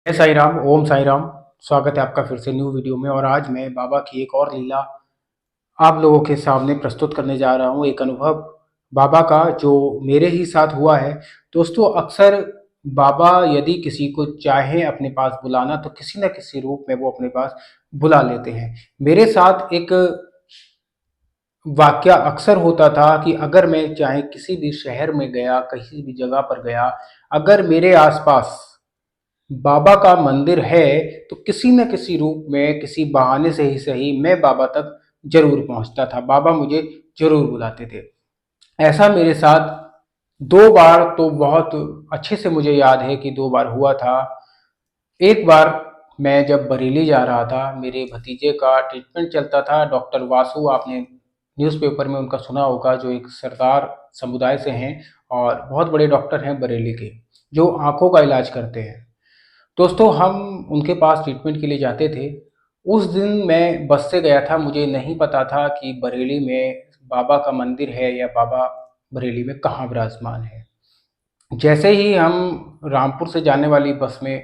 जय साई राम, ओम साई राम। स्वागत है आपका फिर से न्यू वीडियो में। और आज मैं बाबा की एक और लीला आप लोगों के सामने प्रस्तुत करने जा रहा हूँ। एक अनुभव बाबा का जो मेरे ही साथ हुआ है। दोस्तों, अक्सर बाबा यदि किसी को चाहे अपने पास बुलाना तो किसी न किसी रूप में वो अपने पास बुला लेते हैं। मेरे साथ एक वाकया अक्सर होता था कि अगर मैं चाहे किसी भी शहर में गया, किसी भी जगह पर गया, अगर मेरे आसपास बाबा का मंदिर है तो किसी न किसी रूप में, किसी बहाने से ही सही, मैं बाबा तक जरूर पहुंचता था। बाबा मुझे जरूर बुलाते थे। ऐसा मेरे साथ 2 बार तो बहुत अच्छे से मुझे याद है कि 2 बार हुआ था। एक बार मैं जब बरेली जा रहा था, मेरे भतीजे का ट्रीटमेंट चलता था। डॉक्टर वासु, आपने न्यूज़पेपर में उनका सुना होगा, जो एक सरदार समुदाय से हैं और बहुत बड़े डॉक्टर हैं बरेली के, जो आंखों का इलाज करते हैं। दोस्तों, हम उनके पास ट्रीटमेंट के लिए जाते थे। उस दिन मैं बस से गया था। मुझे नहीं पता था कि बरेली में बाबा का मंदिर है या बाबा बरेली में कहाँ विराजमान है। जैसे ही हम रामपुर से जाने वाली बस में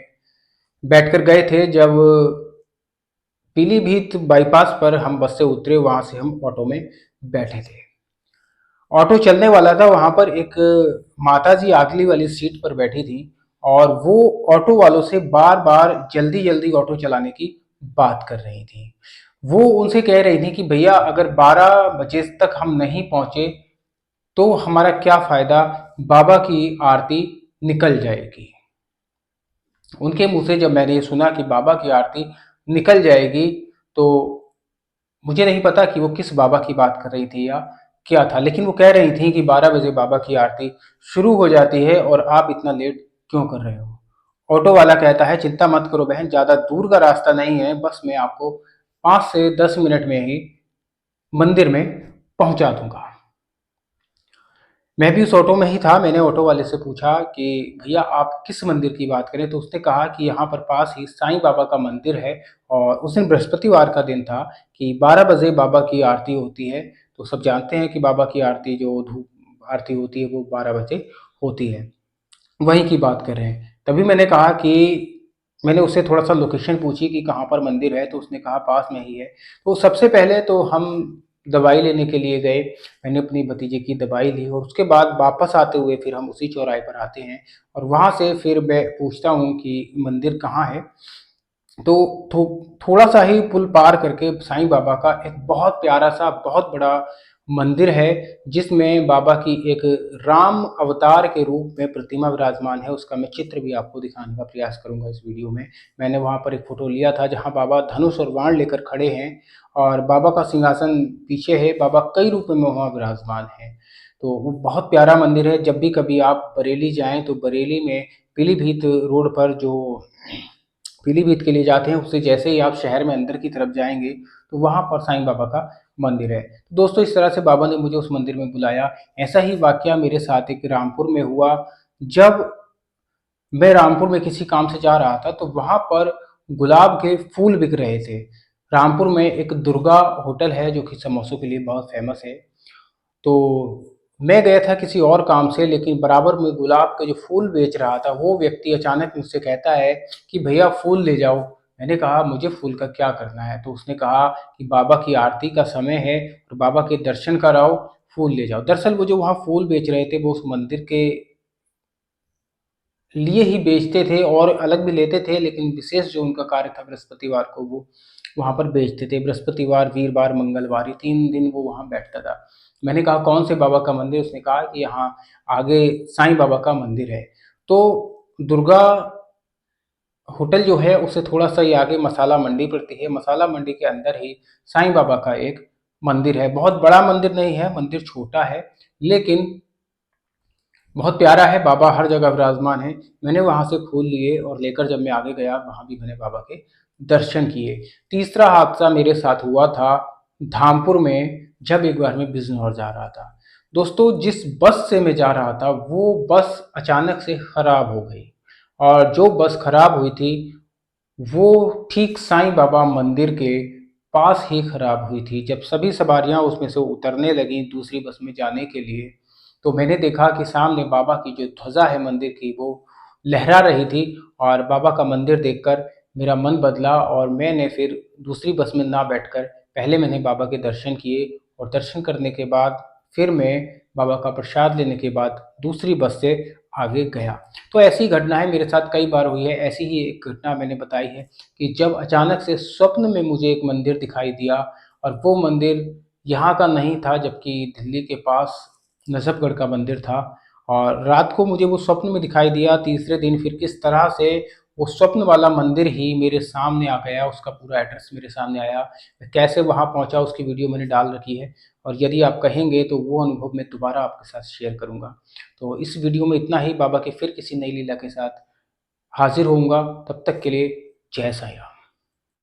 बैठकर गए थे, जब पीलीभीत बाईपास पर हम बस से उतरे, वहाँ से हम ऑटो में बैठे थे। ऑटो चलने वाला था, वहाँ पर एक माताजी अगली वाली सीट पर बैठी थी और वो ऑटो वालों से बार बार जल्दी जल्दी ऑटो चलाने की बात कर रही थी। वो उनसे कह रही थी कि भैया, अगर 12 बजे तक हम नहीं पहुंचे तो हमारा क्या फायदा, बाबा की आरती निकल जाएगी। उनके मुंह से जब मैंने ये सुना कि बाबा की आरती निकल जाएगी, तो मुझे नहीं पता कि वो किस बाबा की बात कर रही थी या क्या था, लेकिन वो कह रही थी कि 12 बजे बाबा की आरती शुरू हो जाती है और आप इतना लेट क्यों कर रहे हो। ऑटो वाला कहता है, चिंता मत करो बहन, ज़्यादा दूर का रास्ता नहीं है, बस मैं आपको 5 से 10 मिनट में ही मंदिर में पहुंचा दूंगा। मैं भी उस ऑटो में ही था। मैंने ऑटो वाले से पूछा कि भैया, आप किस मंदिर की बात करें, तो उसने कहा कि यहाँ पर पास ही साईं बाबा का मंदिर है और उस दिन बृहस्पतिवार का दिन था कि 12 बजे बाबा की आरती होती है। तो सब जानते हैं कि बाबा की आरती, जो धूप आरती होती है, वो 12 बजे होती है। वहीं की बात कर रहे हैं। तभी मैंने कहा कि मैंने उससे थोड़ा सा लोकेशन पूछी कि कहाँ पर मंदिर है, तो उसने कहा पास में ही है। तो सबसे पहले तो हम दवाई लेने के लिए गए। मैंने अपनी भतीजे की दवाई ली और उसके बाद वापस आते हुए फिर हम उसी चौराहे पर आते हैं और वहाँ से फिर मैं पूछता हूँ कि मंदिर कहाँ है। तो थोड़ा सा ही पुल पार करके साईं बाबा का एक बहुत प्यारा सा, बहुत बड़ा मंदिर है, जिसमें बाबा की एक राम अवतार के रूप में प्रतिमा विराजमान है। उसका मैं चित्र भी आपको दिखाने का प्रयास करूंगा इस वीडियो में। मैंने वहां पर एक फोटो लिया था जहां बाबा धनुष और बाण लेकर खड़े हैं और बाबा का सिंहासन पीछे है। बाबा कई रूपों में वहां विराजमान है। तो वो बहुत प्यारा मंदिर है। जब भी कभी आप बरेली जाएं तो बरेली में पीलीभीत रोड पर, जो पीलीभीत के लिए जाते हैं, उससे जैसे ही आप शहर में अंदर की तरफ जाएंगे तो वहां पर साईं बाबा का मंदिर है। तो दोस्तों, इस तरह से बाबा ने मुझे उस मंदिर में बुलाया। ऐसा ही वाकया मेरे साथ एक रामपुर में हुआ। जब मैं रामपुर में किसी काम से जा रहा था तो वहां पर गुलाब के फूल बिक रहे थे। रामपुर में एक दुर्गा होटल है जो कि समोसों के लिए बहुत फेमस है। तो मैं गया था किसी और काम से, लेकिन बराबर में गुलाब के जो फूल बेच रहा था वो व्यक्ति अचानक मुझसे कहता है कि भैया, फूल ले जाओ। मैंने कहा, मुझे फूल का क्या करना है। तो उसने कहा कि बाबा की आरती का समय है और बाबा के दर्शन कराओ, फूल ले जाओ। दरअसल वो जो वहाँ फूल बेच रहे थे वो उस मंदिर के लिए ही बेचते थे और अलग भी लेते थे, लेकिन विशेष जो उनका कार्य था बृहस्पतिवार को वो वहाँ पर बेचते थे। बृहस्पतिवार, वीरवार, मंगलवार, ये 3 दिन वो वहाँ बैठता था। मैंने कहा, कौन से बाबा का मंदिर? उसने कहा कि यहाँ आगे साईं बाबा का मंदिर है। तो दुर्गा होटल जो है उससे थोड़ा सा ही आगे मसाला मंडी पड़ती है। मसाला मंडी के अंदर ही साईं बाबा का एक मंदिर है। बहुत बड़ा मंदिर नहीं है, मंदिर छोटा है, लेकिन बहुत प्यारा है। बाबा हर जगह विराजमान है। मैंने वहां से फूल लिए और लेकर जब मैं आगे गया, वहां भी मैंने बाबा के दर्शन किए। तीसरा हादसा मेरे साथ हुआ था धामपुर में, जब एक बार मैं बिजनौर जा रहा था। दोस्तों, जिस बस से मैं जा रहा था वो बस अचानक से खराब हो गई और जो बस खराब हुई थी वो ठीक साईं बाबा मंदिर के पास ही खराब हुई थी। जब सभी सवारियां उसमें से उतरने लगी दूसरी बस में जाने के लिए, तो मैंने देखा कि सामने बाबा की जो ध्वजा है मंदिर की, वो लहरा रही थी और बाबा का मंदिर देखकर मेरा मन बदला और मैंने फिर दूसरी बस में ना बैठकर पहले मैंने बाबा के दर्शन किए और दर्शन करने के बाद फिर मैं बाबा का प्रसाद लेने के बाद दूसरी बस से आगे गया। तो ऐसी घटनाएँ मेरे साथ कई बार हुई है। ऐसी ही एक घटना मैंने बताई है कि जब अचानक से स्वप्न में मुझे एक मंदिर दिखाई दिया और वो मंदिर यहाँ का नहीं था, जबकि दिल्ली के पास नज़फ़गढ़ का मंदिर था और रात को मुझे वो स्वप्न में दिखाई दिया। तीसरे दिन फिर किस तरह से वो स्वप्न वाला मंदिर ही मेरे सामने आ गया, उसका पूरा एड्रेस मेरे सामने आया। मैं कैसे वहाँ पहुँचा उसकी वीडियो मैंने डाल रखी है और यदि आप कहेंगे तो वो अनुभव मैं दोबारा आपके साथ शेयर करूँगा। तो इस वीडियो में इतना ही। बाबा के फिर किसी नई लीला के साथ हाज़िर होऊँगा, तब तक के लिए जय साईं राम।